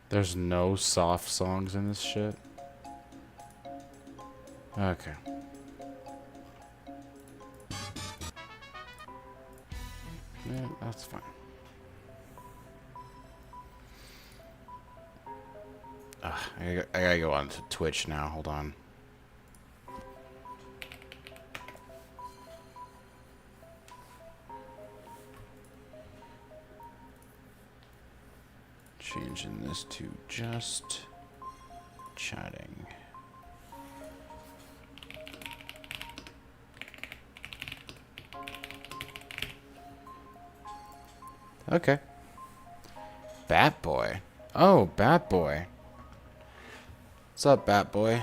There's no soft songs in this shit. Okay. Yeah, that's fine. I gotta go on to Twitch now. Hold on. Changing this to just chatting. Okay. Bat Boy. Oh, Bat Boy. What's up, Bat Boy?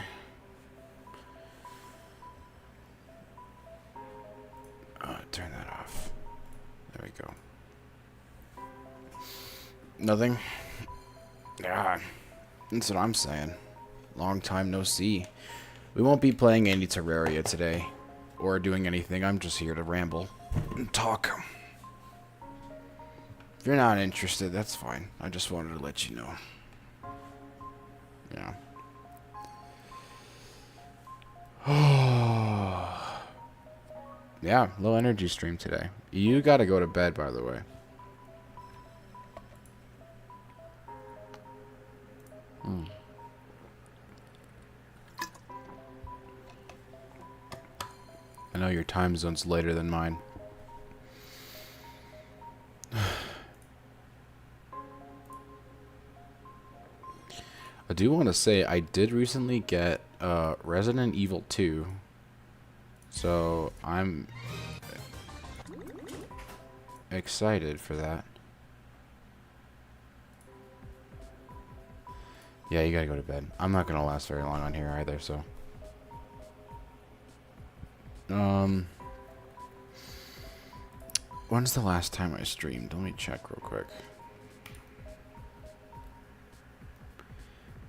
Turn that off. There we go. Nothing? Yeah, that's what I'm saying. Long time no see. We won't be playing any Terraria today. Or doing anything. I'm just here to ramble and talk. If you're not interested, that's fine. I just wanted to let you know. Yeah. Yeah, low energy stream today. You gotta go to bed, by the way. I know your time zone's later than mine. I do want to say I did recently get Resident Evil 2. So I'm excited for that. Yeah, you gotta go to bed. I'm not gonna last very long on here either, so. When's the last time I streamed? Let me check real quick.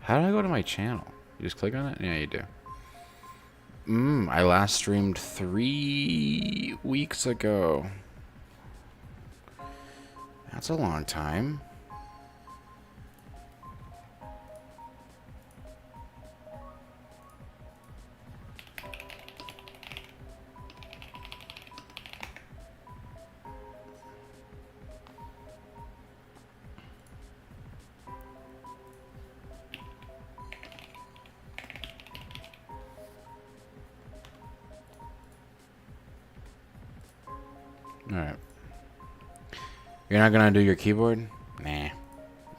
How do I go to my channel? You just click on it? Yeah, you do. I last streamed 3 weeks ago. That's a long time. Alright. You're not gonna do your keyboard? Nah.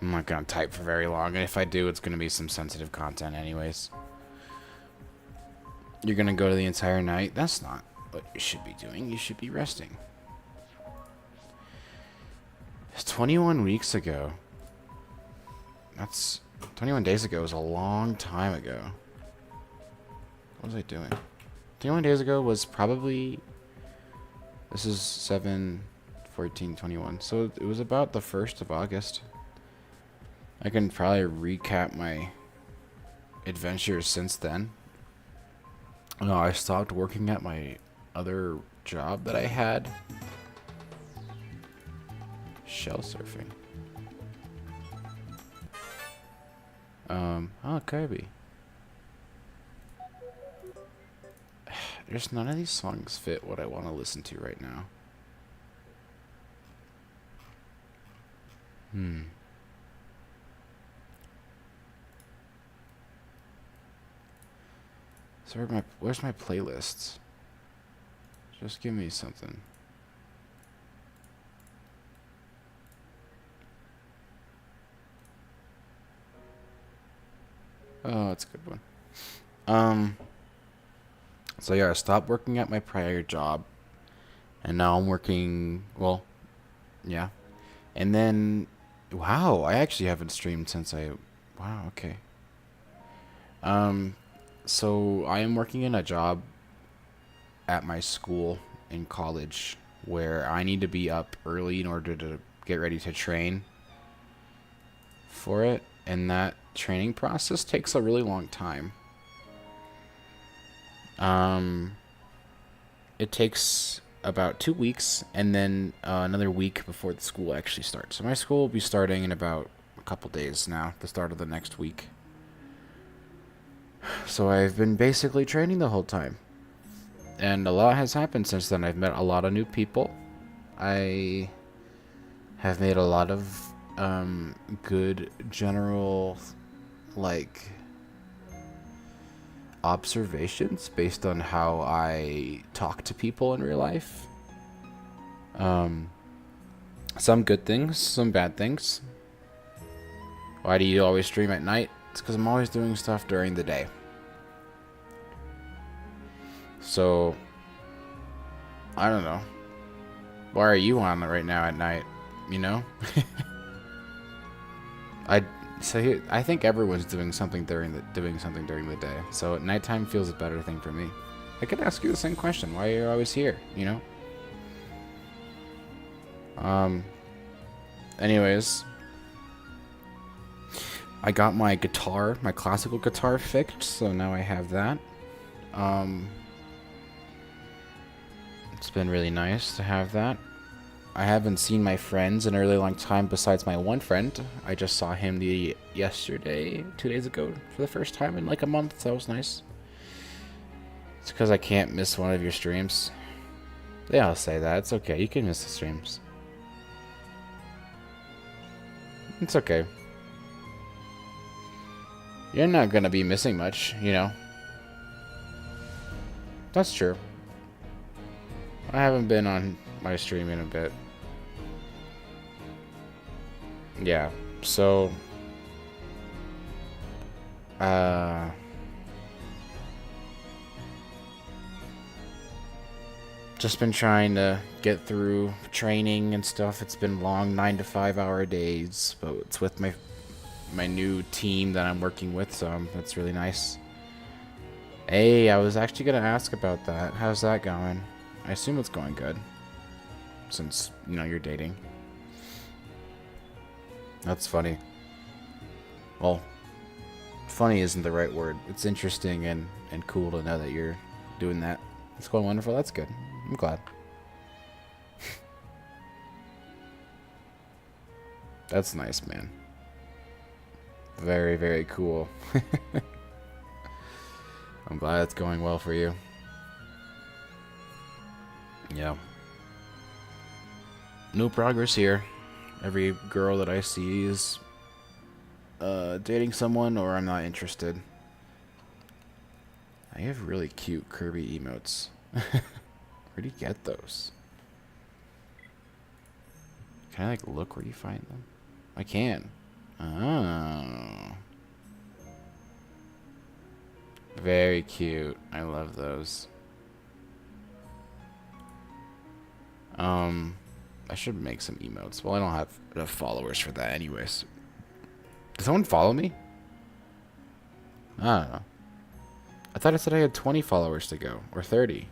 I'm not gonna type for very long, and if I do, it's gonna be some sensitive content anyways. You're gonna go to the entire night? That's not what you should be doing. You should be resting. It's 21 weeks ago. That's 21 days ago is a long time ago. What was I doing? 21 days ago was probably... This is 7, 14, 21. So it was about the 1st of August. I can probably recap my adventures since then. No, I stopped working at my other job that I had. Shell surfing. Oh, Kirby. There's none of these songs fit what I want to listen to right now. So where's my playlists? Just give me something. Oh, that's a good one. So yeah, I stopped working at my prior job, and now I'm working, well, yeah. And then, wow, I actually haven't streamed since wow, okay. So I am working in a job at my school in college where I need to be up early in order to get ready to train for it, and that training process takes a really long time. It takes about 2 weeks, and then another week before the school actually starts. So my school will be starting in about a couple days now, the start of the next week. So I've been basically training the whole time. And a lot has happened since then. I've met a lot of new people. I have made a lot of good general, like, observations based on how I talk to people in real life. Some good things, some bad things. Why do you always stream at night? It's because I'm always doing stuff during the day. So, I don't know. Why are you on right now at night? You know? I think everyone's doing something during the day. So nighttime feels a better thing for me. I could ask you the same question. Why are you always here? You know? Anyways, I got my guitar, my classical guitar fixed, so now I have that. It's been really nice to have that. I haven't seen my friends in a really long time besides my one friend. I just saw him 2 days ago, for the first time in like a month, so that was nice. It's because I can't miss one of your streams. They all say that. It's okay. You can miss the streams. It's okay. You're not gonna be missing much, you know. That's true. I haven't been on my stream in a bit. Yeah, so just been trying to get through training and stuff. It's been long 9 to 5 hour days, but it's with my new team that I'm working with, so that's really nice. Hey, I was actually gonna ask about that. How's that going? I assume it's going good, since, you know, you're dating. That's funny. Well, funny isn't the right word. It's interesting and cool to know that you're doing that. It's going wonderful. That's good. I'm glad. That's nice, man. Very, very cool. I'm glad it's going well for you. Yeah. No progress here. Every girl that I see is dating someone, or I'm not interested. I have really cute Kirby emotes. Where do you get those? Can I like look where you find them? I can. Oh. Very cute. I love those. I should make some emotes. Well, I don't have enough followers for that anyways. Does someone follow me? I don't know. I thought I said I had 20 followers to go. Or 30.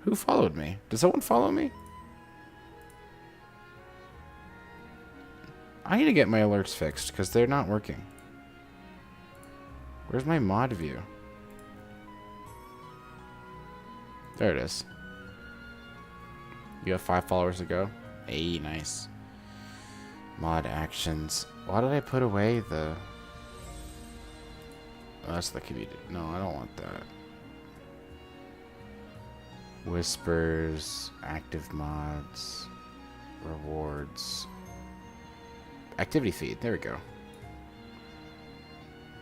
Who followed me? Does someone follow me? I need to get my alerts fixed because they're not working. Where's my mod view? There it is. You have 5 followers to go? Hey, nice. Mod actions. Why did I put away the... Oh, that's the community. No, I don't want that. Whispers, active mods, rewards, activity feed. There we go.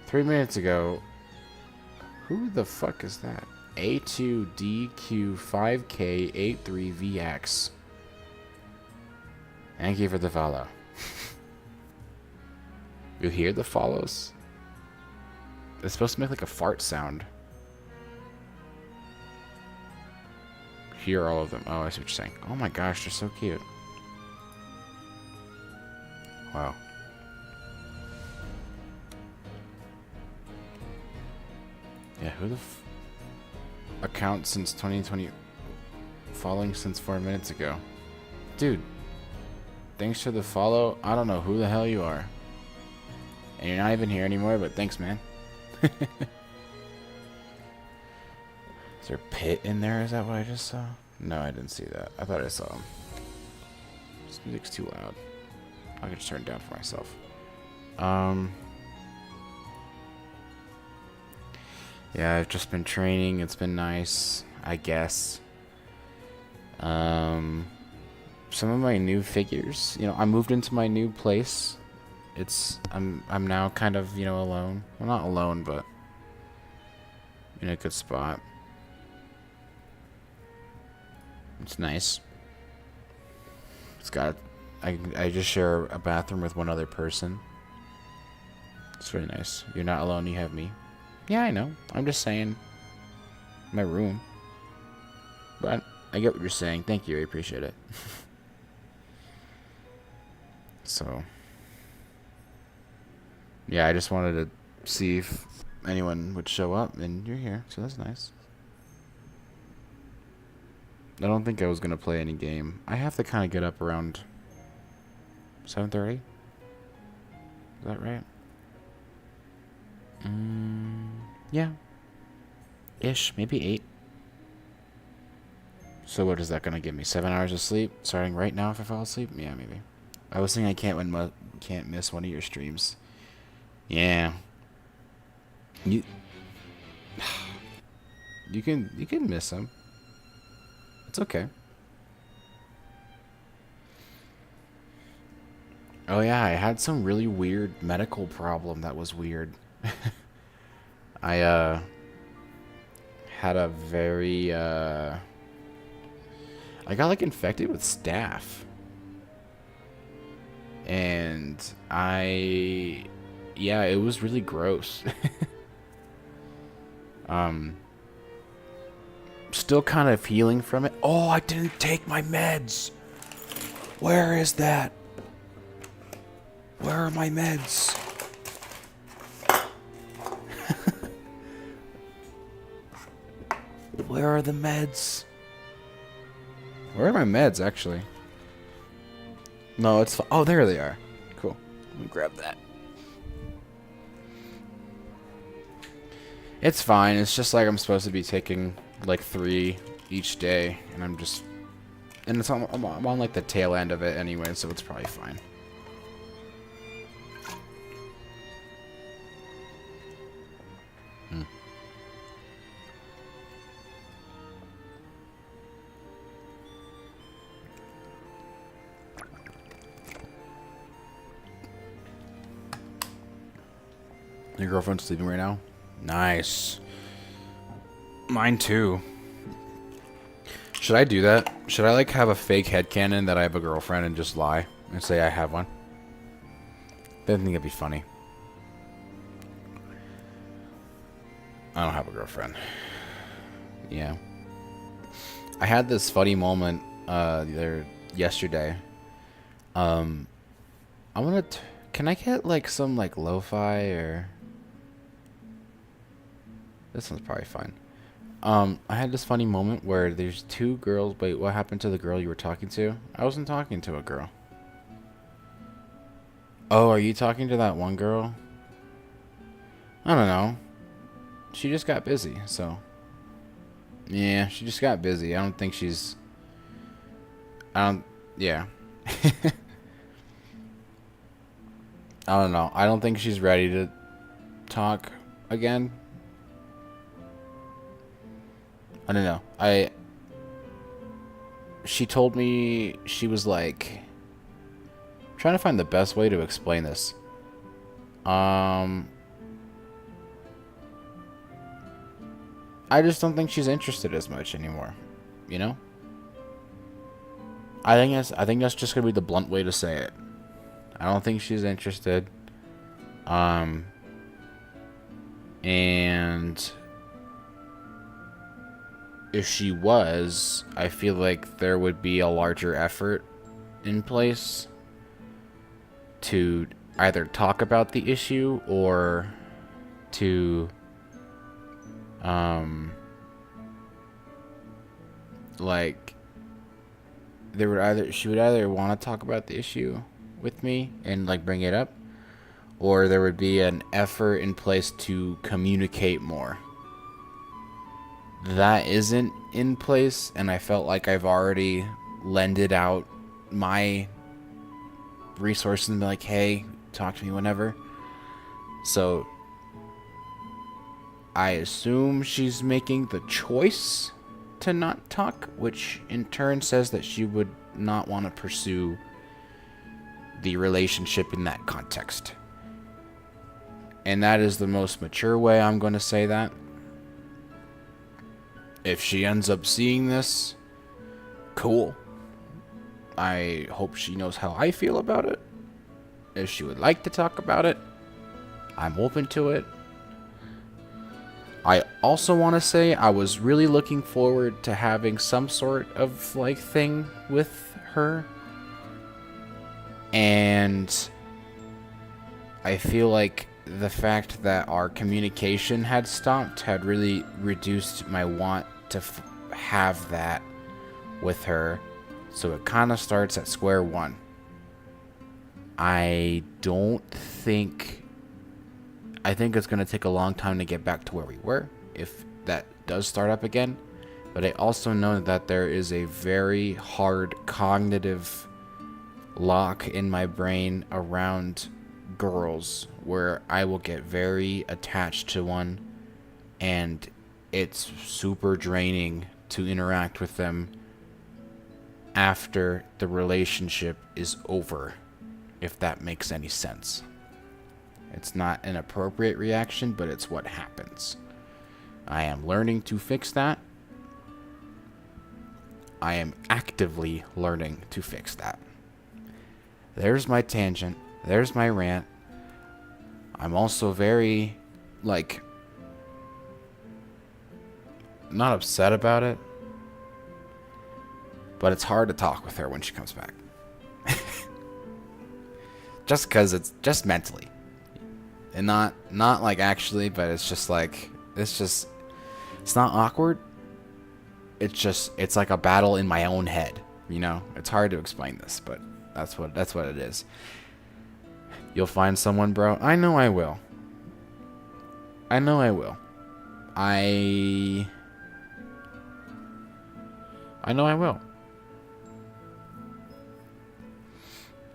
3 minutes ago. Who the fuck is that? A2DQ5K83VX. Thank you for the follow. You hear the follows? It's supposed to make like a fart sound. Hear all of them. Oh, I see what you're saying. Oh my gosh, they're so cute. Wow. Yeah, who the account since 2020 following since 4 minutes ago? Dude, thanks for the follow. I don't know who the hell you are. And you're not even here anymore, but thanks, man. Is there a pit in there? Is that what I just saw? No, I didn't see that. I thought I saw him. This music's too loud. I can just turn it down for myself. Um, yeah, I've just been training. It's been nice, I guess. Some of my new figures, you know, I moved into my new place. I'm now kind of, you know, alone. Well, not alone, but in a good spot. It's nice. It's got, I just share a bathroom with one other person. It's very nice. You're not alone, you have me. Yeah, I know. I'm just saying. My room. But I get what you're saying. Thank you. I appreciate it. So. Yeah, I just wanted to see if anyone would show up, and you're here, so that's nice. I don't think I was going to play any game. I have to kind of get up around 7:30. Is that right? Yeah. Ish, maybe 8. So what is that going to give me? 7 hours of sleep starting right now if I fall asleep? Yeah, maybe. I was thinking I can't miss one of your streams. Yeah. You you can miss them. It's okay. Oh yeah, I had some really weird medical problem that was weird. I had a very I got like infected with staph. And yeah, it was really gross. Still kind of healing from it. Oh, I didn't take my meds. Where is that? Where are my meds? Where are the meds? Where are my meds, actually? No, it's... Oh, there they are. Cool. Let me grab that. It's fine. It's just like I'm supposed to be taking like 3 each day, and I'm just... And it's I'm on like the tail end of it anyway, so it's probably fine. Your girlfriend's sleeping right now? Nice. Mine too. Should I do that? Should I like have a fake headcanon that I have a girlfriend and just lie and say I have one? I think it'd be funny. I don't have a girlfriend. Yeah. I had this funny moment yesterday. I want to... Can I get like some like lo-fi or... This one's probably fine. I had this funny moment where there's 2 girls. Wait, what happened to the girl you were talking to? I wasn't talking to a girl. Oh, are you talking to that one girl? I don't know. She just got busy, so... Yeah, she just got busy. I don't think she's... Yeah. I don't know. I don't think she's ready to talk again. I don't know. She told me she was like... I'm trying to find the best way to explain this. I just don't think she's interested as much anymore. You know? I think that's just gonna be the blunt way to say it. I don't think she's interested. And if she was, I feel like there would be a larger effort in place to either talk about the issue or to like she would either want to talk about the issue with me and like bring it up, or there would be an effort in place to communicate more. That isn't in place, and I felt like I've already lended out my resources and be like, hey, talk to me whenever. So I assume she's making the choice to not talk, which in turn says that she would not want to pursue the relationship in that context. And that is the most mature way I'm going to say that. If she ends up seeing this, cool. I hope she knows how I feel about it. If she would like to talk about it, I'm open to it. I also want to say I was really looking forward to having some sort of like thing with her. And I feel like the fact that our communication had stopped had really reduced my want to have that with her. So it kind of starts at square one. I think it's going to take a long time to get back to where we were, if that does start up again. But I also know that there is a very hard cognitive lock in my brain around girls where I will get very attached to one, and it's super draining to interact with them after the relationship is over, if that makes any sense. It's not an appropriate reaction, but it's what happens. I am learning to fix that. I am actively learning to fix that. There's my tangent. There's my rant. I'm also very, like, not upset about it, but it's hard to talk with her when she comes back. Just because it's just mentally. And not like actually, but it's just like, it's not awkward. It's like a battle in my own head, you know? It's hard to explain this, but that's what it is. You'll find someone, bro. I know I will. I know I will. I know I will.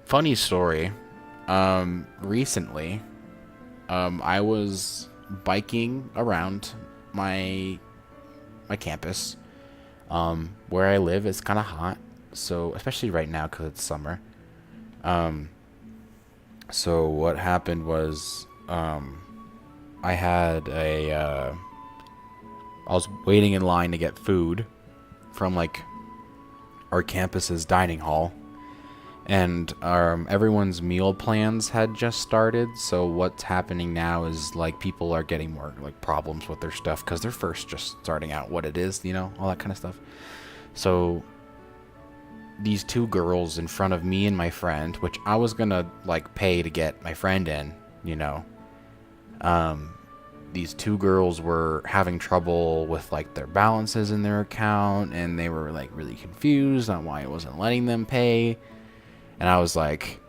Funny story. Recently, I was biking around my campus. Where I live is kind of hot, so especially right now because it's summer. So what happened was, I had I was waiting in line to get food from like our campus's dining hall. And everyone's meal plans had just started, so what's happening now is like people are getting more like problems with their stuff because they're first just starting out what it is, you know, all that kind of stuff. So these two girls in front of me and my friend, which I was gonna like pay to get my friend in, you know, these two girls were having trouble with like their balances in their account, and they were like really confused on why it wasn't letting them pay. And I was like,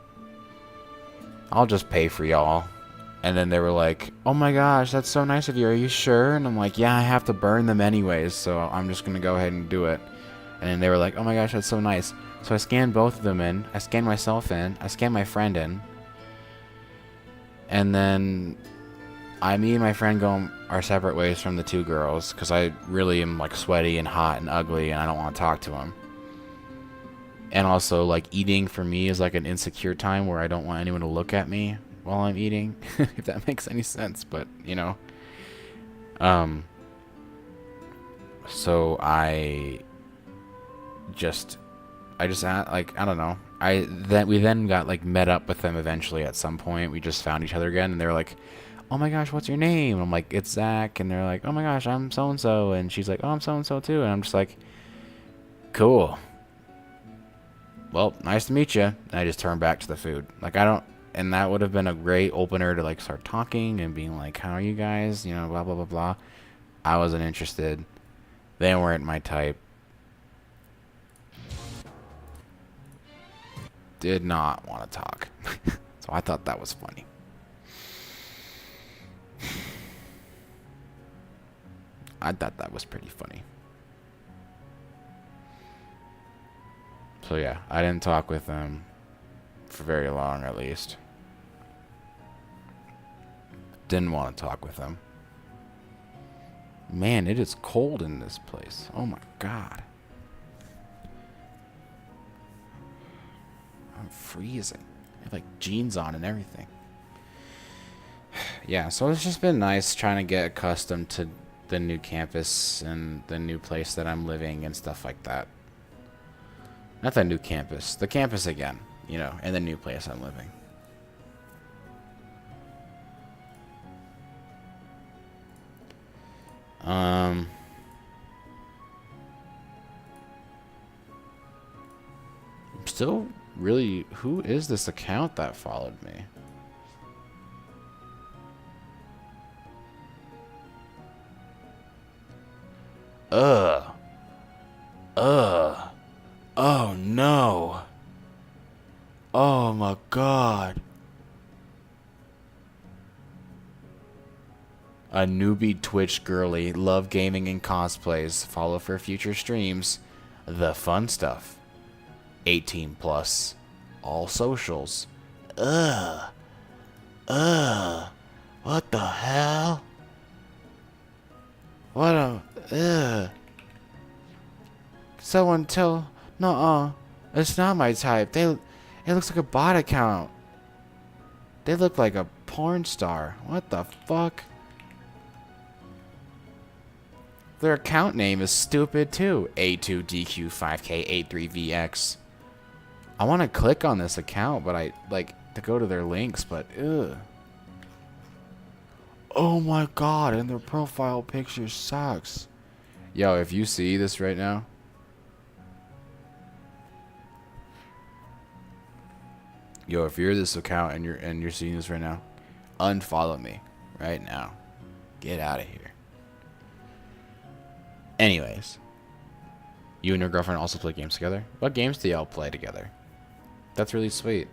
I'll just pay for y'all. And then they were like, oh my gosh, that's so nice of you. Are you sure? And I'm like, yeah, I have to burn them anyways, so I'm just going to go ahead and do it. And then they were like, oh my gosh, that's so nice. So I scanned both of them in. I scanned myself in. I scanned my friend in. And then me and my friend go our separate ways from the two girls because I really am like sweaty and hot and ugly and I don't want to talk to them. And also, like, eating for me is like an insecure time where I don't want anyone to look at me while I'm eating, if that makes any sense, but, you know. So I just like, I don't know. We then got, like, met up with them eventually at some point. We just found each other again, and they were like, oh my gosh, what's your name? And I'm like, it's Zach. And they're like, oh my gosh, I'm so-and-so. And she's like, oh, I'm so-and-so too. And I'm just like, cool. Well, nice to meet you. And I just turned back to the food. Like, and that would have been a great opener to, like, start talking and being like, how are you guys? You know, blah, blah, blah, blah. I wasn't interested. They weren't my type. Did not want to talk. So I thought that was funny. I thought that was pretty funny. So yeah, I didn't talk with them for very long, at least. Didn't want to talk with him. Man, it is cold in this place. Oh my god. I'm freezing. I have like jeans on and everything. Yeah, so it's just been nice trying to get accustomed to the new campus and the new place that I'm living and stuff like that. Not the new campus. The campus again, you know, and the new place I'm living. Still really, who is this account that followed me? Ugh. Oh no. Oh my god. A newbie Twitch girly. Love gaming and cosplays. Follow for future streams. The fun stuff. 18 plus. All socials. Ugh. What the hell? What a... Ugh. Someone tell... Nuh-uh. It's not my type. It looks like a bot account. They look like a porn star. What the fuck? Their account name is stupid too. A2DQ5K83VX. I want to click on this account, but I like to go to their links, but ugh. Oh my god, and their profile picture sucks. Yo, if you see this right now, yo, if you're this account and you're seeing this right now, unfollow me right now. Get out of here. Anyways, you and your girlfriend also play games together? What games do y'all play together? That's really sweet.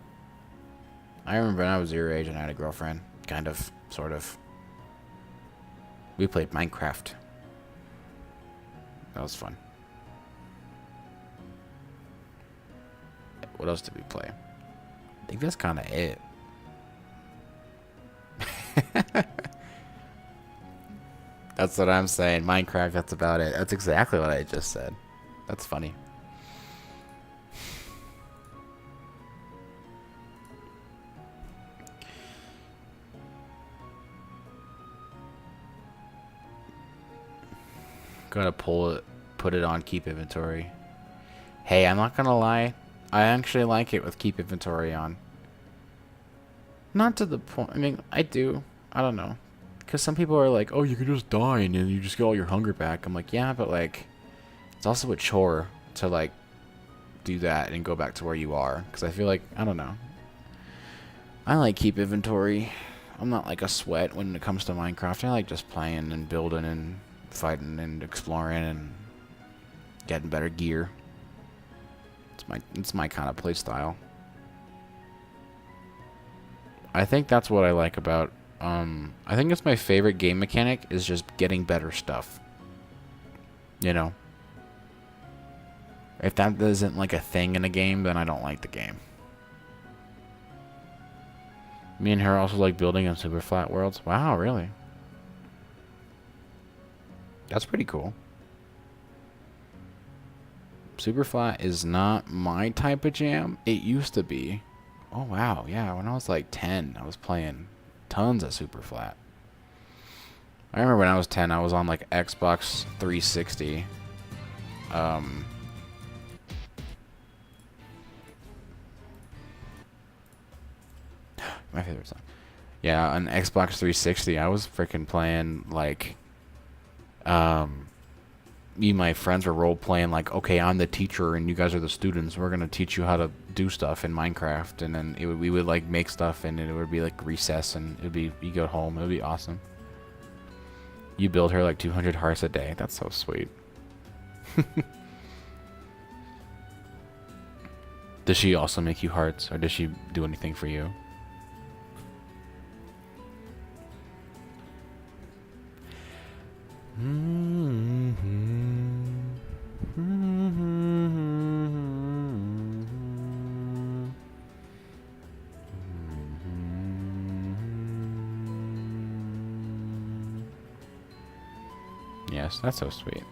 I remember when I was your age and I had a girlfriend. Kind of, sort of. We played Minecraft. That was fun. What else did we play? I think that's kind of it. That's what I'm saying. Minecraft, that's about it. That's exactly what I just said. That's funny. Gonna put it on keep inventory. Hey, I'm not gonna lie. I actually like it with keep inventory on. Not to the point. I mean, I do. I don't know. Because some people are like, oh, you can just die and then you just get all your hunger back. I'm like, yeah, but like, it's also a chore to like do that and go back to where you are. Because I feel like, I don't know. I like keep inventory. I'm not like a sweat when it comes to Minecraft. I like just playing and building and fighting and exploring and getting better gear. It's my kind of play style. I think that's what I like about I think it's my favorite game mechanic is just getting better stuff. You know? If that isn't like a thing in a game, then I don't like the game. Me and her also like building in super flat worlds. Wow, really? That's pretty cool. Super flat is not my type of jam. It used to be. Oh wow, yeah, when I was like 10, I was playing tons of super flat. I remember when I was 10, I was on like Xbox 360. My favorite song. Yeah, on Xbox 360, I was freaking playing like me and my friends were role playing like, okay, I'm the teacher and you guys are the students. We're gonna teach you how to do stuff in Minecraft, and then we would like make stuff, and it would be like recess, and it'd be you go home. It would be awesome. You build her like 200 hearts a day. That's so sweet. Does she also make you hearts, or does she do anything for you? Yes, that's so sweet.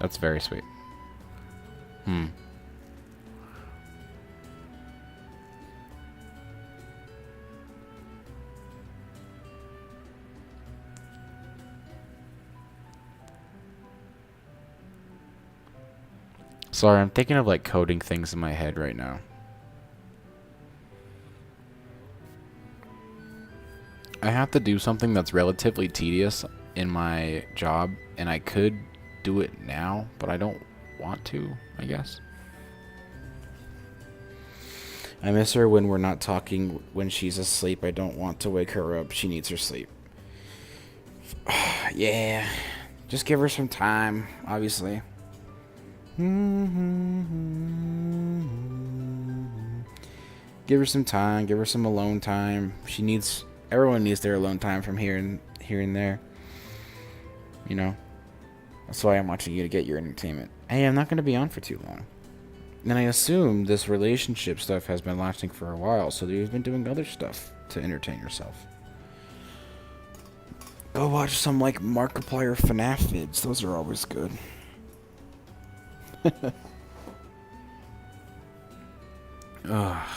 That's very sweet. Sorry, I'm thinking of like coding things in my head right now. I have to do something that's relatively tedious in my job, and I could do it now, but I don't want to, I guess. I miss her when we're not talking when she's asleep. I don't want to wake her up. She needs her sleep. Yeah. Just give her some time, obviously. Give her some time. Give her some alone time. Everyone needs their alone time from here and there. You know? That's why I'm watching you to get your entertainment. Hey, I'm not going to be on for too long. And I assume this relationship stuff has been lasting for a while, so you've been doing other stuff to entertain yourself. Go watch some, like, Markiplier FNAF vids. Those are always good. Ugh.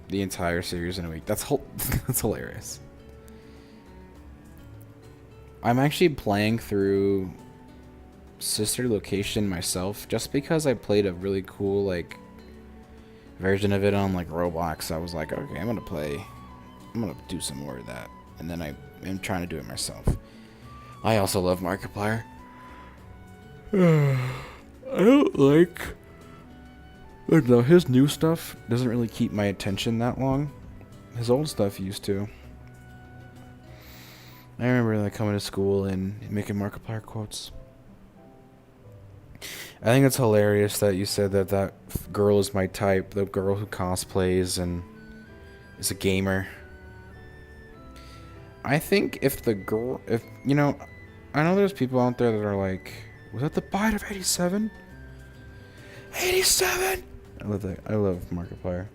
The entire series in a week. That's hilarious. I'm actually playing through Sister Location myself, just because I played a really cool, like, version of it on, like, Roblox. I was like, okay, I'm gonna do some more of that. And then I am trying to do it myself. I also love Markiplier. I don't like... No, his new stuff doesn't really keep my attention that long. His old stuff used to. I remember like coming to school and making Markiplier quotes. I think it's hilarious that you said that girl is my type, the girl who cosplays and is a gamer. I think if you know, I know there's people out there that are like, was that the bite of 87? 87! I love Markiplier.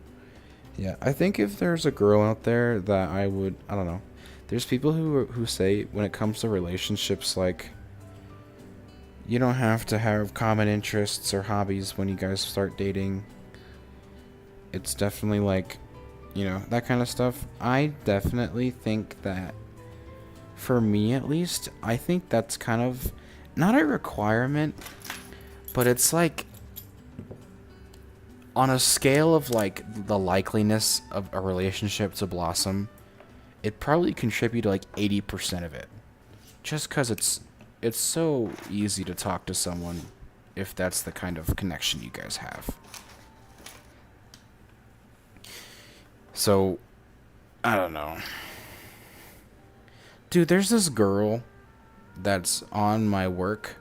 Yeah, I think if there's a girl out there that I don't know. There's people who say when it comes to relationships, like, you don't have to have common interests or hobbies when you guys start dating. It's definitely like, you know, that kind of stuff. I definitely think that, for me at least, I think that's kind of not a requirement, but it's like on a scale of like the likeliness of a relationship to blossom, it probably contribute to like 80% of it. Just because it's so easy to talk to someone if that's the kind of connection you guys have. So, I don't know. Dude, there's this girl that's on my work.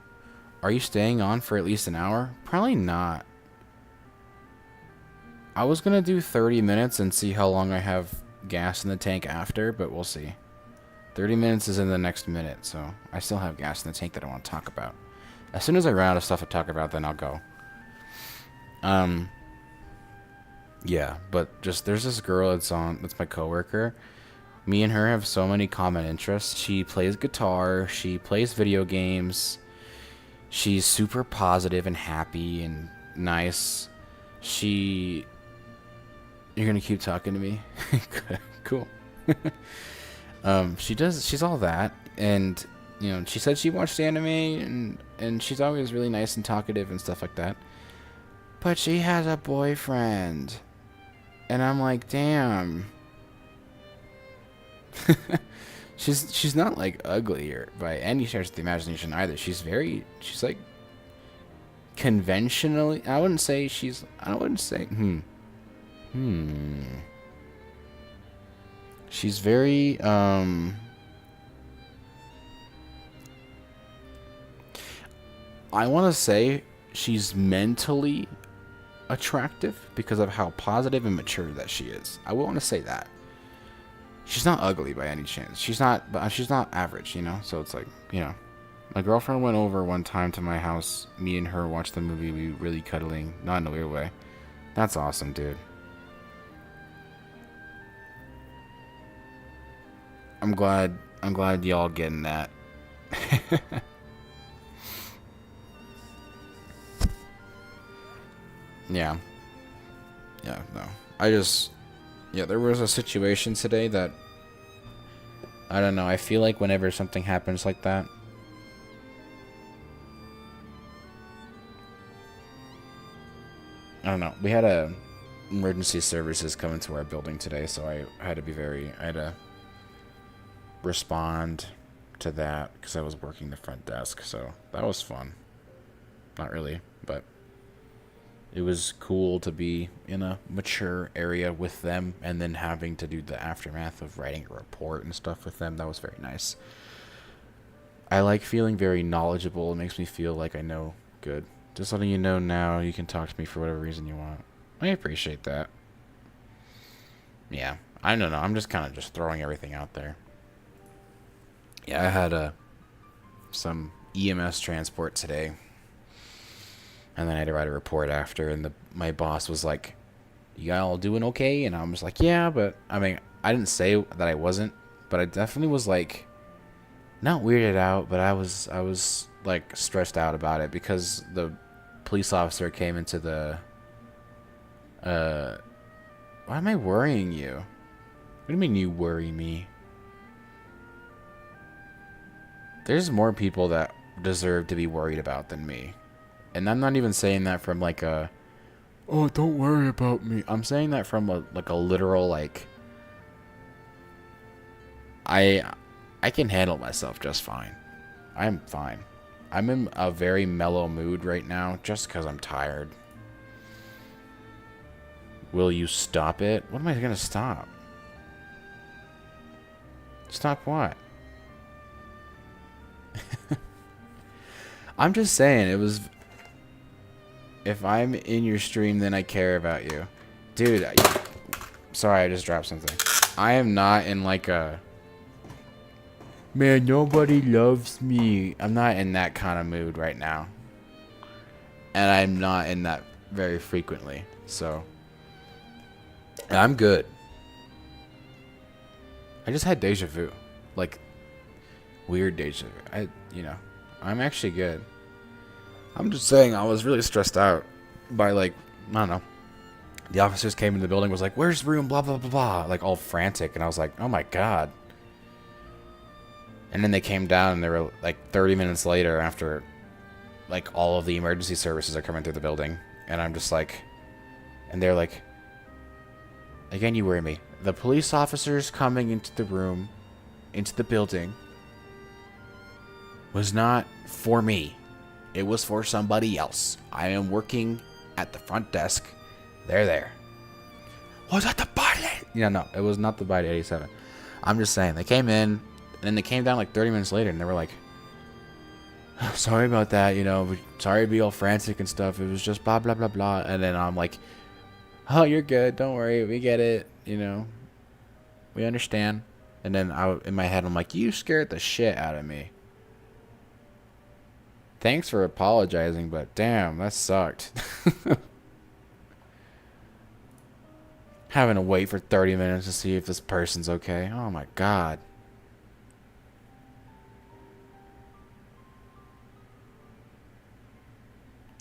Are you staying on for at least an hour? Probably not. I was gonna do 30 minutes and see how long I have gas in the tank after, but we'll see. 30 minutes is in the next minute, so I still have gas in the tank that I want to talk about. As soon as I run out of stuff to talk about, then I'll go. Yeah, but just there's this girl that's my coworker. Me and her have so many common interests. She plays guitar, she plays video games. She's super positive and happy and nice. You're gonna keep talking to me? Cool. She's all that, and you know, she said she watched anime, and she's always really nice and talkative and stuff like that. But she has a boyfriend, and I'm like, damn. She's not like ugly or by any stretch of the imagination either. She's like conventionally. I wouldn't say. She's very, I want to say she's mentally attractive because of how positive and mature that she is. I want to say that. She's not ugly by any chance. She's not average, you know? So it's like, you know, My girlfriend went over one time to my house. Me and her watched the movie. We really cuddling. Not in a weird way. That's awesome, dude. I'm glad y'all getting that. Yeah. Yeah, no. Yeah, there was a situation today that, I don't know, I feel like whenever something happens like that, I don't know. We had a emergency services come into our building today, so I had to respond to that because I was working the front desk, so that was fun. Not really, but it was cool to be in a mature area with them and then having to do the aftermath of writing a report and stuff with them. That was very nice. I like feeling very knowledgeable. It makes me feel like I know good. Just letting you know now, you can talk to me for whatever reason you want. I appreciate that. Yeah, I don't know. I'm just kind of just throwing everything out there. Yeah, I had some EMS transport today, and then I had to write a report after, and my boss was like, "You all doing okay?" And I was like, "Yeah," but I mean, I didn't say that I wasn't, but I definitely was like, not weirded out, but I was like stressed out about it because the police officer came into the why am I worrying you? What do you mean you worry me? There's more people that deserve to be worried about than me. And I'm not even saying that from like a, oh, don't worry about me. I'm saying that from a literal like, I can handle myself just fine. I'm fine. I'm in a very mellow mood right now just because I'm tired. Will you stop it? What am I going to stop? Stop what? I'm just saying, it was... If I'm in your stream, then I care about you. Dude, sorry, I just dropped something. I am not in like a... Man, nobody loves me. I'm not in that kind of mood right now. And I'm not in that very frequently. So, I'm good. I just had deja vu. Like, weird deja vu. I'm actually good. I'm just saying I was really stressed out by, like, I don't know. The officers came in the building, was like, "Where's room, blah, blah, blah, blah." Like, all frantic. And I was like, oh my god. And then they came down and they were like 30 minutes later after like all of the emergency services are coming through the building. And I'm just like, and they're like, again, you worry me. The police officers coming into the room, into the building, was not for me. It was for somebody else. I am working at the front desk. They're there. Was that the body? Yeah, no, it was not the body 87. I'm just saying, they came in, and then they came down like 30 minutes later, and they were like, sorry about that, sorry to be all frantic and stuff. It was just blah, blah, blah, blah. And then I'm like, oh, you're good. Don't worry. We get it. We understand. And then in my head, I'm like, you scared the shit out of me. Thanks for apologizing, but damn, that sucked. Having to wait for 30 minutes to see if this person's okay. Oh my god.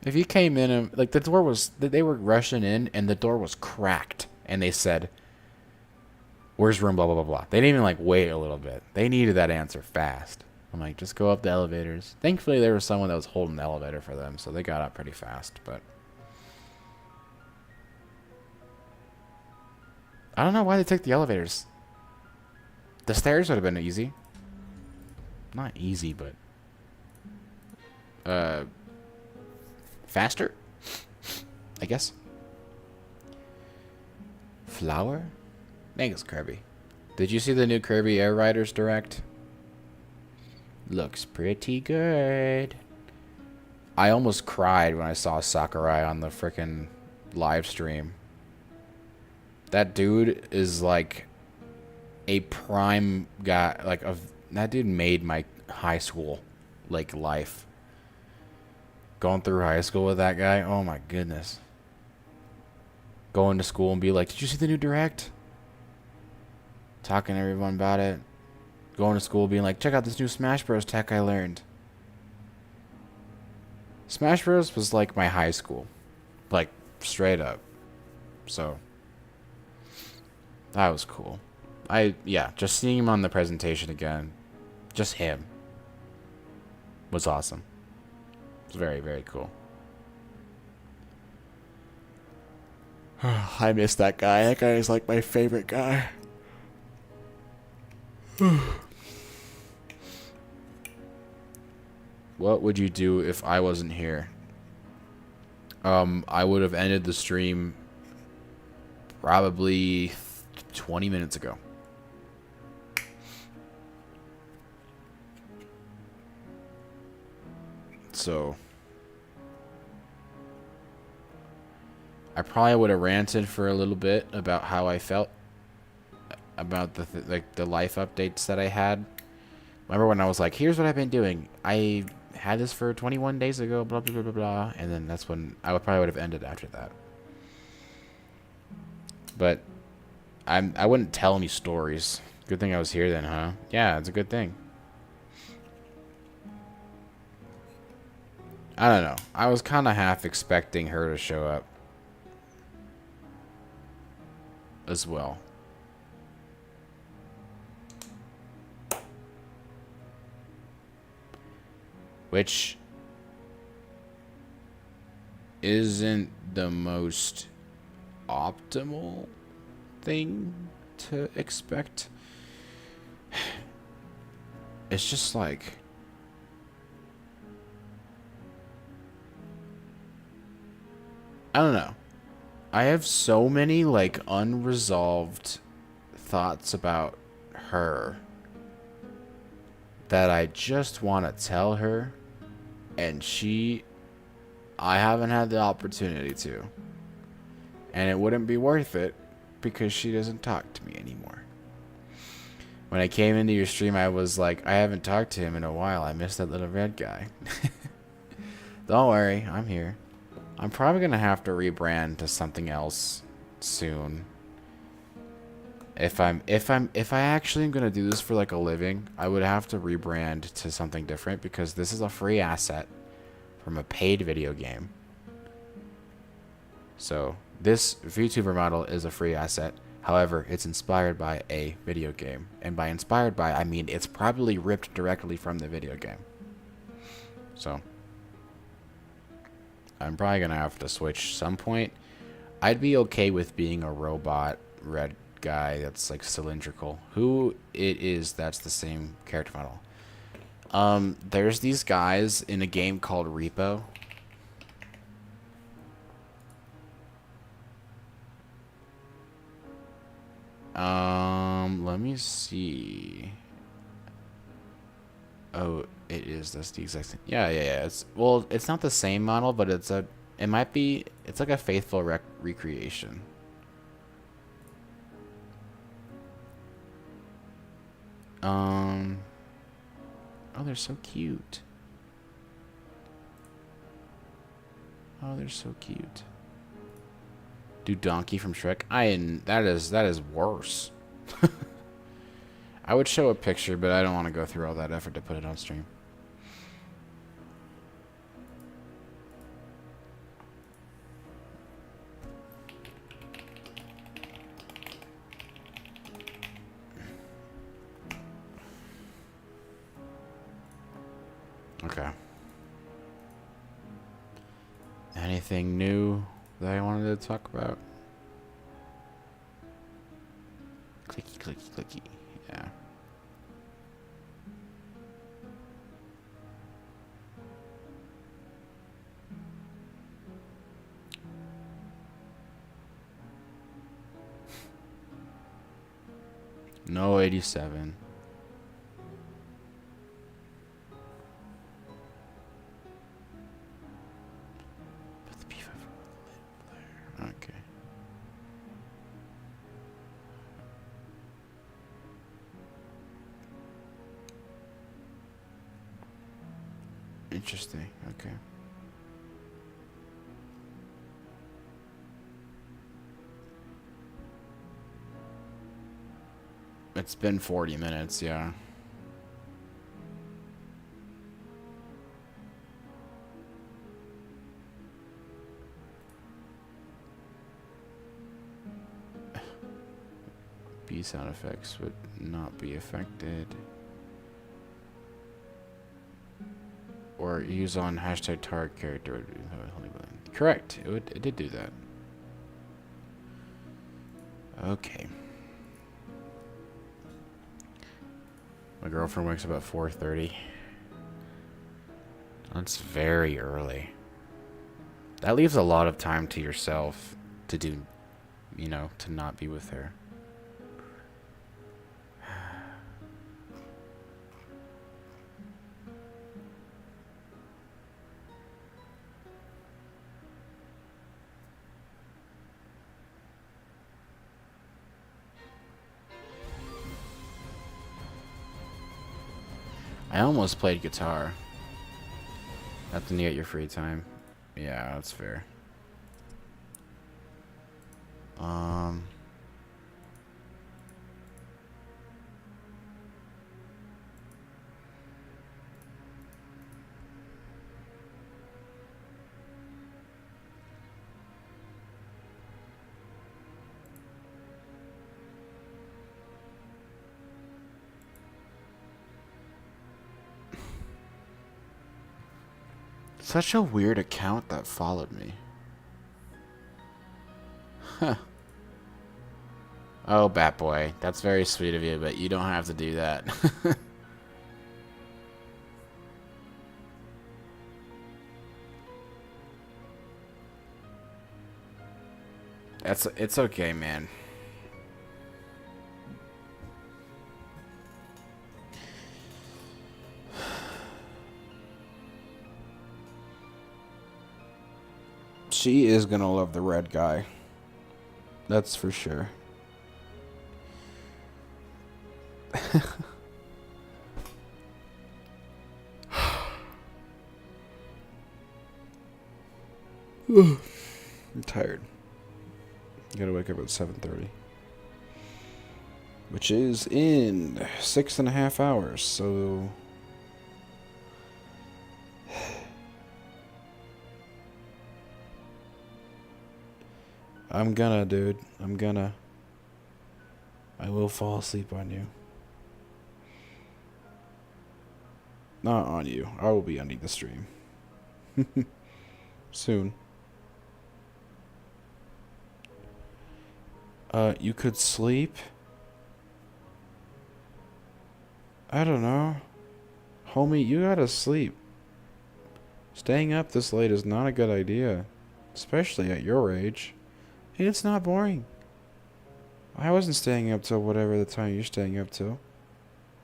If you came in and, like, they were rushing in and the door was cracked. And they said, where's room, blah, blah, blah, blah. They didn't even, like, wait a little bit. They needed that answer fast. I'm like, just go up the elevators. Thankfully, there was someone that was holding the elevator for them, so they got up pretty fast, but... I don't know why they took the elevators. The stairs would have been easy. Not easy, but... faster? I guess. Flower? Thanks, Kirby. Did you see the new Kirby Air Riders Direct? Looks pretty good. I almost cried when I saw Sakurai on the frickin' live stream. That dude is like a prime guy. That dude made my high school. like life. Going through high school with that guy, oh my goodness. Going to school and be like, did you see the new direct? Talking to everyone about it. Going to school being like, check out this new Smash Bros. Tech I learned. Smash Bros. Was like my high school. Like, straight up. So, that was cool. Yeah, just seeing him on the presentation again. Just him. Was awesome. It was very, very cool. I miss that guy. That guy is like my favorite guy. What would you do if I wasn't here? I would have ended the stream probably 20 minutes ago. So I probably would have ranted for a little bit about how I felt about the life updates that I had. Remember when I was like, here's what I've been doing. I had this for 21 days ago, blah, blah, blah, blah, blah. And then that's when I probably would have ended after that. But I wouldn't tell any stories. Good thing I was here then, huh? Yeah, it's a good thing. I don't know. I was kind of half expecting her to show up as well. Which isn't the most optimal thing to expect. It's just like, I don't know. I have so many like unresolved thoughts about her that I just want to tell her, and I haven't had the opportunity to. And it wouldn't be worth it because she doesn't talk to me anymore. When I came into your stream, I was like, I haven't talked to him in a while. I miss that little red guy. Don't worry, I'm here. I'm probably going to have to rebrand to something else soon. If I actually am going to do this for like a living, I would have to rebrand to something different because this is a free asset from a paid video game. So this VTuber model is a free asset. However, it's inspired by a video game. And by inspired by, I mean it's probably ripped directly from the video game. So I'm probably going to have to switch some point. I'd be okay with being a robot red guy that's like cylindrical. Who it is that's the same character model. There's these guys in a game called Repo. Let me see. Oh, it is. That's the exact same. Yeah. It's not the same model, but it's like a faithful recreation. Oh, they're so cute. Oh, they're so cute. Do Donkey from Shrek? That is worse. I would show a picture, but I don't want to go through all that effort to put it on stream. Okay. Anything new that I wanted to talk about? Clicky, clicky, clicky. Yeah. No 87. Put the beef over there. Okay. Interesting. Okay. It's been 40 minutes, yeah. B sound effects would not be affected. Or use on hashtag target character. Correct. It did do that. Okay. My girlfriend wakes up at 4:30. That's very early. That leaves a lot of time to yourself to do, you know, to not be with her. I almost played guitar. Nothing to get your free time. Yeah, that's fair. Such a weird account that followed me. Huh. Oh, Bat Boy. That's very sweet of you, but you don't have to do that. It's okay, man. She is gonna love the red guy. That's for sure. I'm tired. Gotta wake up at 7:30. Which is in 6.5 hours, so... I'm gonna, dude. I will fall asleep on you. Not on you. I will be ending the stream. Soon. You could sleep? I don't know. Homie, you gotta sleep. Staying up this late is not a good idea. Especially at your age. And it's not boring. I wasn't staying up till whatever the time you're staying up till.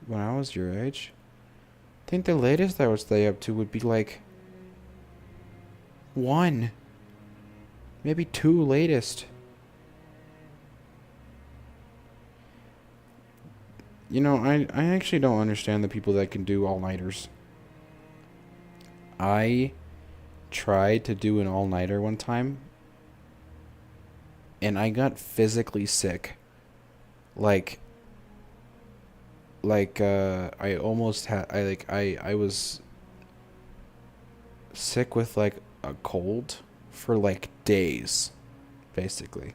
When I was your age. I think the latest I would stay up to would be like... 1. Maybe 2 latest. You know, I actually don't understand the people that can do all-nighters. I tried to do an all-nighter one time. And I got physically sick. I almost had, I was sick with, like, a cold for, like, days, basically.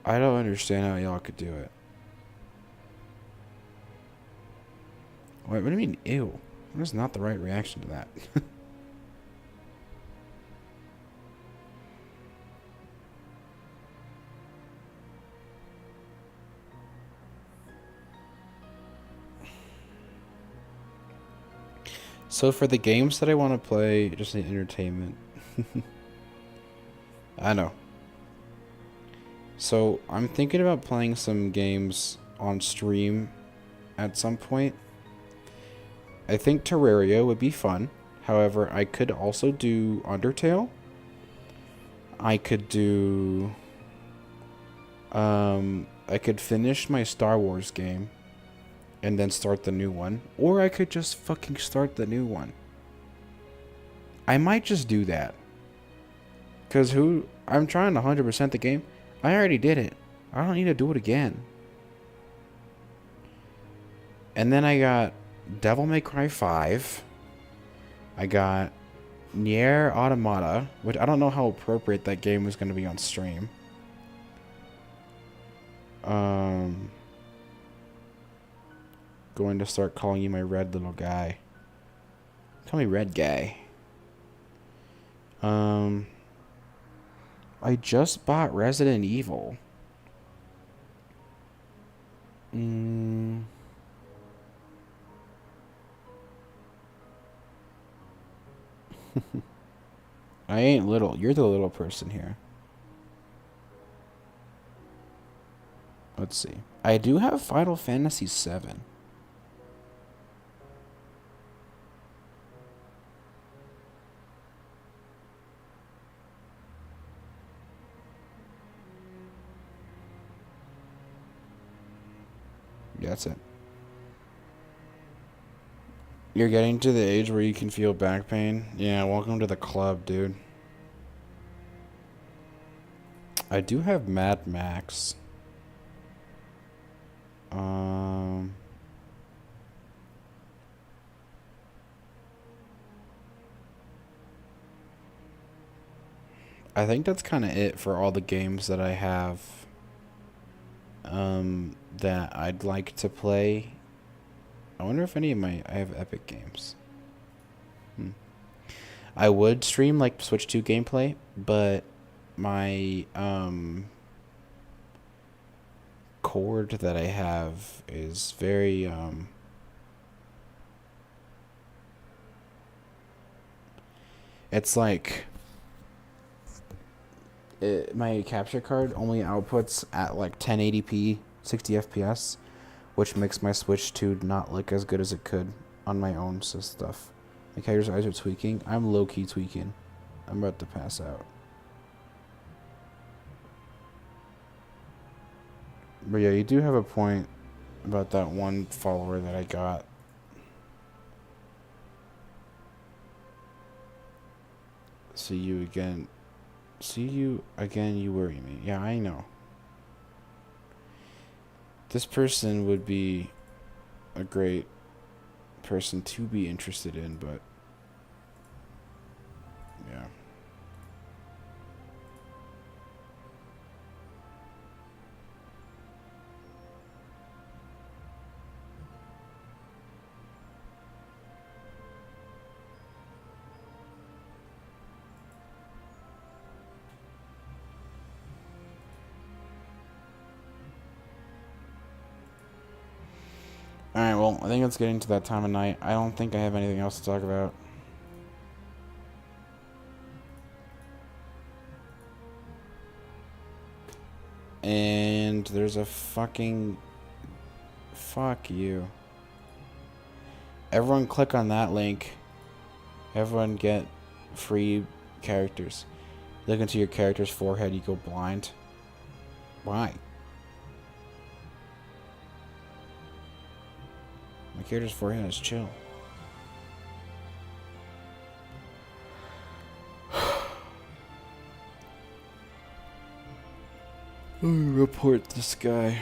I don't understand how y'all could do it. What do you mean, ew? That's not the right reaction to that. So for the games that I want to play, just the entertainment. I know. So I'm thinking about playing some games on stream at some point. I think Terraria would be fun. However, I could also do Undertale. I could do... I could finish my Star Wars game. And then start the new one. Or I could just fucking start the new one. I might just do that. Because I'm trying to 100% the game. I already did it. I don't need to do it again. And then I got Devil May Cry 5. I got Nier Automata, which I don't know how appropriate that game was going to be on stream. Going to start calling you my red little guy. Call me red guy. I just bought Resident Evil. I ain't little. You're the little person here. Let's see. I do have Final Fantasy VII. Yeah, that's it. You're getting to the age where you can feel back pain? Yeah, welcome to the club, dude. I do have Mad Max. I think that's kind of it for all the games that I have that I'd like to play. I wonder if any of I have Epic Games. I would stream like Switch 2 gameplay, but my cord that I have is very it's like my capture card only outputs at like 1080p 60 fps, which makes my Switch 2 not look as good as it could on my own stuff. My character's eyes are tweaking. I'm low-key tweaking. I'm about to pass out. But yeah, you do have a point about that one follower that I got. See you again. See you again, you worry me. Yeah, I know. This person would be a great person to be interested in, but yeah. Alright, well, I think it's getting to that time of night. I don't think I have anything else to talk about. And there's a fucking... Fuck you. Everyone click on that link. Everyone get free characters. Look into your character's forehead, you go blind. Why? My character's forehead is chill. Let me report this guy.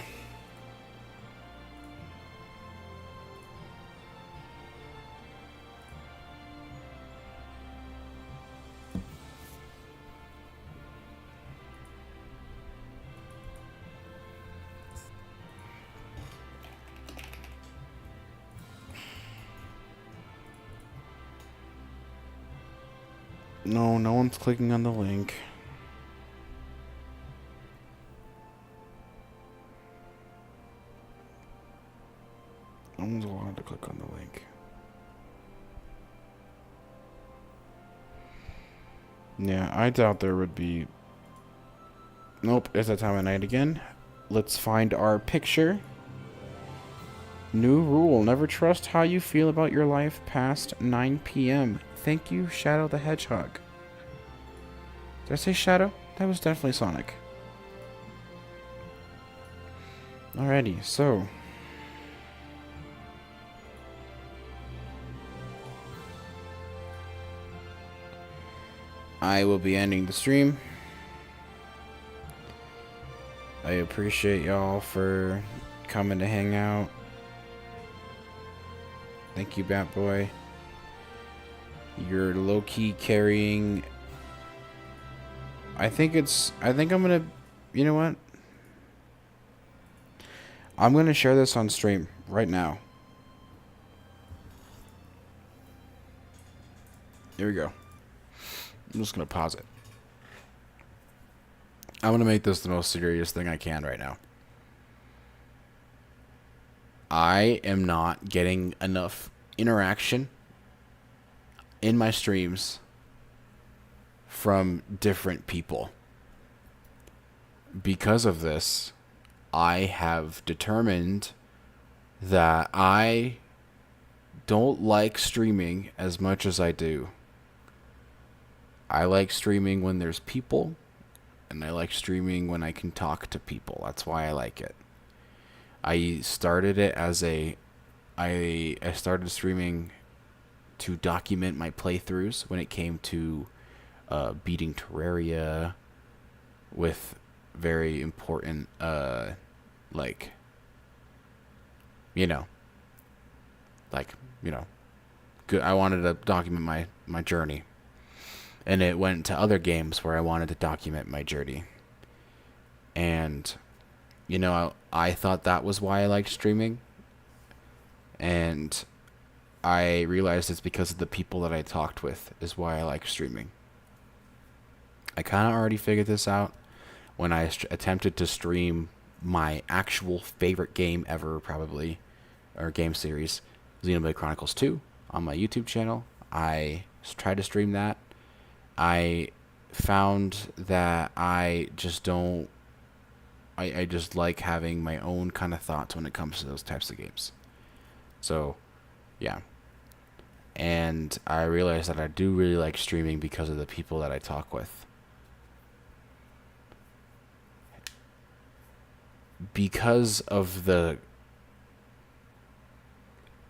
No, no one's clicking on the link. No one's allowed to click on the link. Yeah, I doubt there would be... Nope, it's that time of night again. Let's find our picture. New rule, never trust how you feel about your life past 9 p.m. Thank you, Shadow the Hedgehog. Did I say Shadow? That was definitely Sonic. Alrighty, so... I will be ending the stream. I appreciate y'all for coming to hang out. Thank you, Bat Boy. You're low-key carrying... I think I'm gonna... You know what? I'm gonna share this on stream right now. Here we go. I'm just gonna pause it. I'm gonna make this the most serious thing I can right now. I am not getting enough interaction in my streams from different people. Because of this, I have determined that I don't like streaming as much as I do. I like streaming when there's people, and I like streaming when I can talk to people. That's why I like it. I started it as I started streaming to document my playthroughs when it came to beating Terraria with very important, good. I wanted to document my journey, and it went to other games where I wanted to document my journey, and I thought that was why I liked streaming, and I realized it's because of the people that I talked with is why I like streaming. I kind of already figured this out when I attempted to stream my actual favorite game ever, probably, or game series, Xenoblade Chronicles 2, on my YouTube channel. I tried to stream that. I found that I just don't... I just like having my own kind of thoughts when it comes to those types of games. So, yeah. And I realized that I do really like streaming because of the people that I talk with. Because of the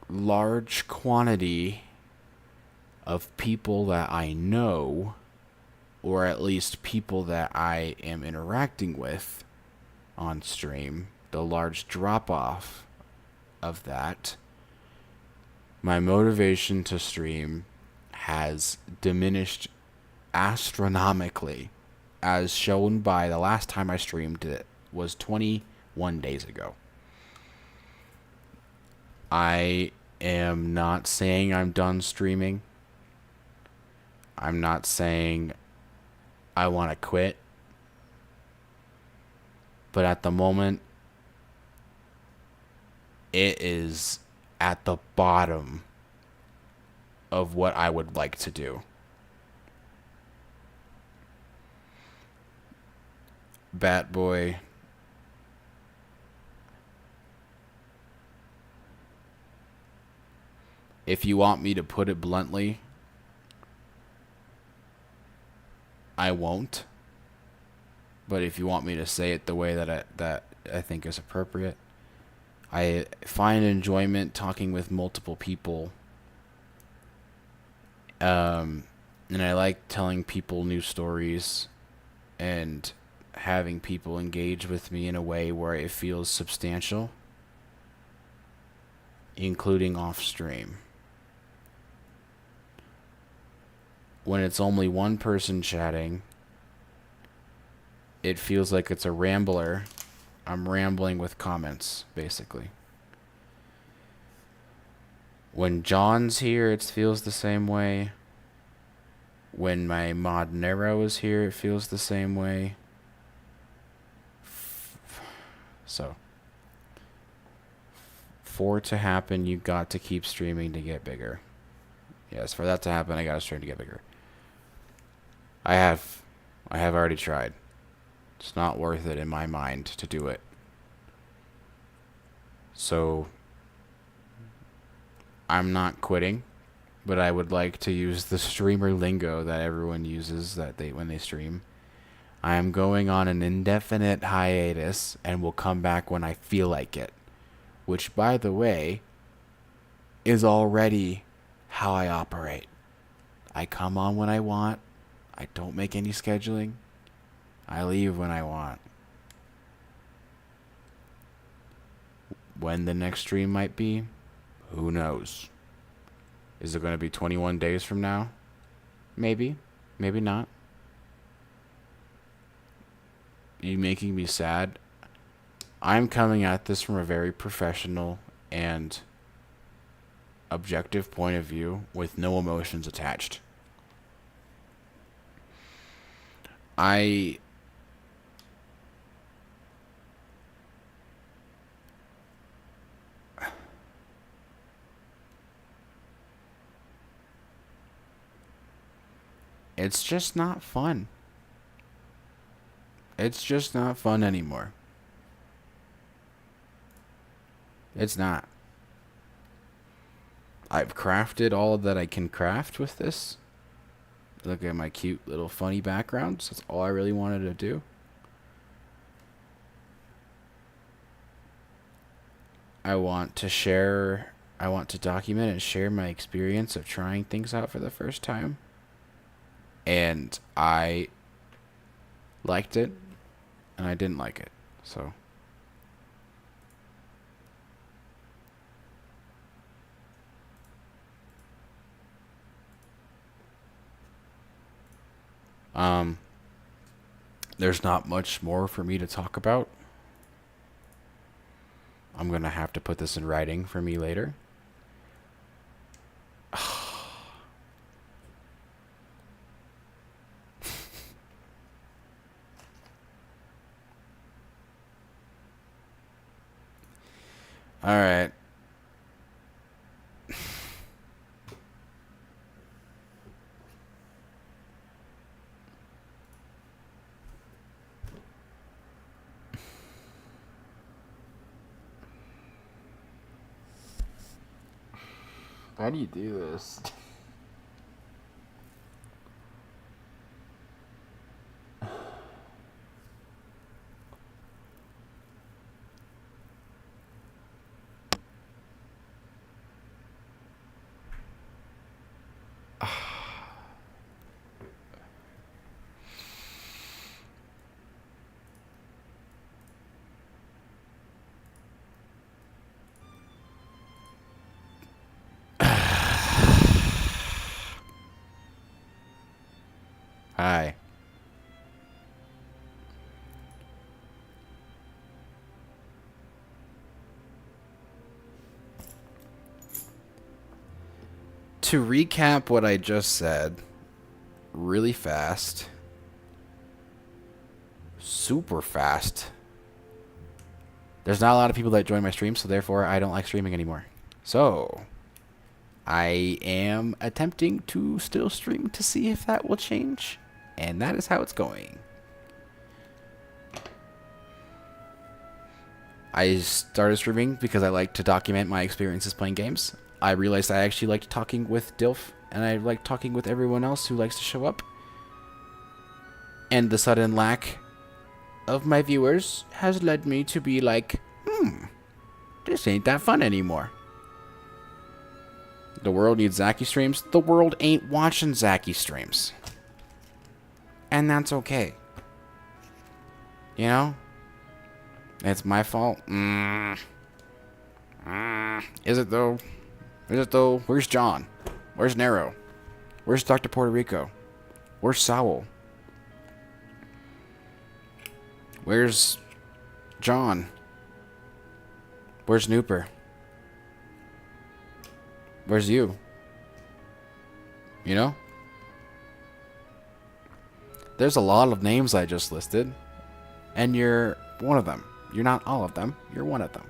large quantity of people that I know, or at least people that I am interacting with on stream, the large drop-off of that, my motivation to stream has diminished astronomically, as shown by the last time I streamed it was 21 days ago. I am not saying I'm done streaming. I'm not saying I want to quit. But at the moment, it is at the bottom of what I would like to do. Bat Boy. If you want me to put it bluntly, I won't. But if you want me to say it the way that I think is appropriate, I find enjoyment talking with multiple people. And I like telling people new stories and having people engage with me in a way where it feels substantial, including off stream. When it's only one person chatting, it feels like it's a rambler. I'm rambling with comments, basically. When John's here, it feels the same way. When my mod Nero is here, it feels the same way. So, for it to happen, you got to keep streaming to get bigger. Yes, for that to happen, I gotta stream to get bigger. I have already tried. It's not worth it in my mind to do it. So, I'm not quitting, but I would like to use the streamer lingo that everyone uses when they stream. I am going on an indefinite hiatus and will come back when I feel like it, which, by the way, is already how I operate. I come on when I want. I don't make any scheduling. I leave when I want. When the next stream might be, who knows? Is it going to be 21 days from now? Maybe. Maybe not. You making me sad? I'm coming at this from a very professional and objective point of view with no emotions attached. It's just not fun. It's just not fun anymore. It's not. I've crafted all that I can craft with this. Look at my cute little funny backgrounds. That's all I really wanted to do. I want to document and share my experience of trying things out for the first time. And I liked it, and I didn't like it. So there's not much more for me to talk about. I'm gonna have to put this in writing for me later. All right. How do you do this? Hi. To recap what I just said, really fast, super fast. There's not a lot of people that join my stream, so therefore I don't like streaming anymore. So, I am attempting to still stream to see if that will change. And that is how it's going. I started streaming because I like to document my experiences playing games. I realized I actually liked talking with Dilf, and I like talking with everyone else who likes to show up. And the sudden lack of my viewers has led me to be like, this ain't that fun anymore. The world needs Zaki streams. The world ain't watching Zaki streams. And that's okay. You know? It's my fault. Is it though? Is it though? Where's John? Where's Nero? Where's Dr. Puerto Rico? Where's Sowell? Where's John? Where's Nooper? Where's you? You know? There's a lot of names I just listed, and you're one of them. You're not all of them. You're one of them.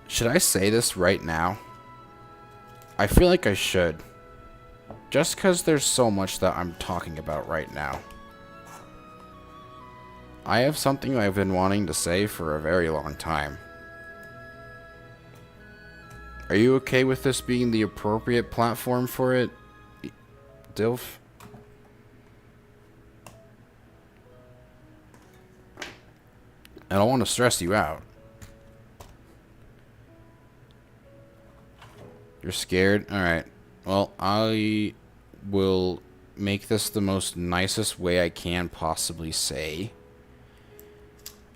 Should I say this right now? I feel like I should. Just because there's so much that I'm talking about right now. I have something I've been wanting to say for a very long time. Are you okay with this being the appropriate platform for it, Dilf? I don't want to stress you out. You're scared? Alright. Well, I will make this the most nicest way I can possibly say.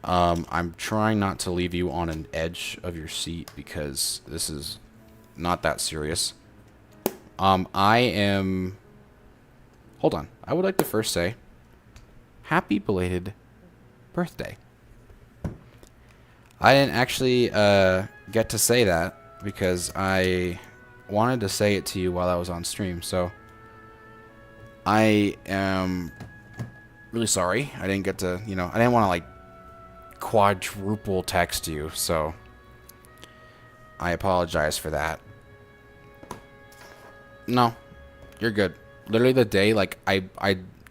I'm trying not to leave you on an edge of your seat because this is not that serious. I am... Hold on. I would like to first say, happy belated birthday. I didn't actually get to say that because I wanted to say it to you while I was on stream, so I am really sorry. I didn't get to, you know, I didn't want to like quadruple text you, so I apologize for that. No, you're good. Literally the day, like, I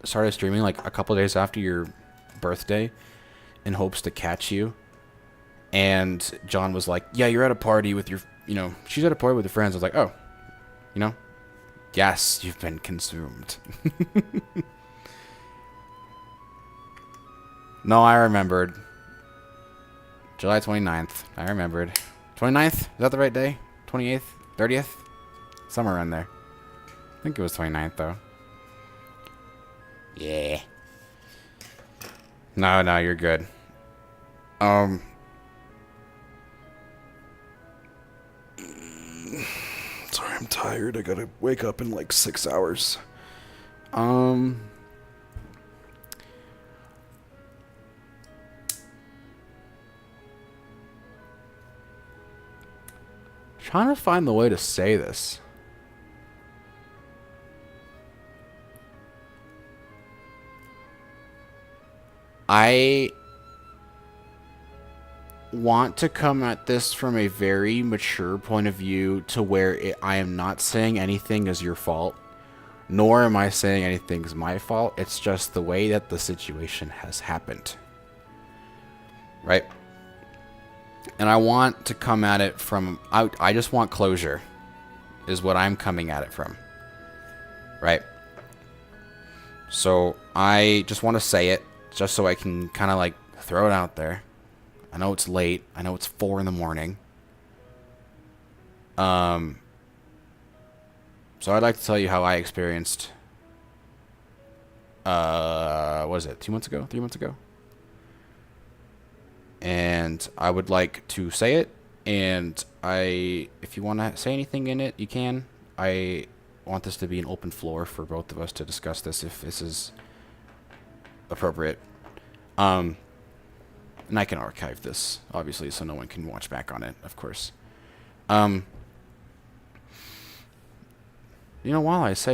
started streaming like a couple days after your birthday in hopes to catch you. And John was like, yeah, you're at a party with your, you know, she's at a party with her friends. I was like, oh, you know, yes, you've been consumed. No, I remembered. July 29th. I remembered. 29th? Is that the right day? 28th? 30th? Somewhere around there. I think it was 29th, though. Yeah. No, you're good. Sorry, I'm tired. I gotta wake up in like 6 hours. Trying to find the way to say this. I want to come at this from a very mature point of view to where I am not saying anything is your fault, nor am I saying anything is my fault. It's just the way that the situation has happened. Right? And I want to come at it from... I just want closure, is what I'm coming at it from. Right? So I just want to say it, just so I can kind of like throw it out there. I know it's late. I know it's 4 in the morning. So I'd like to tell you how I experienced... what was it? 2 months ago? 3 months ago? And I would like to say it. And if you want to say anything in it, you can. I want this to be an open floor for both of us to discuss this if this is appropriate. And I can archive this, obviously, so no one can watch back on it, of course. You know, while I say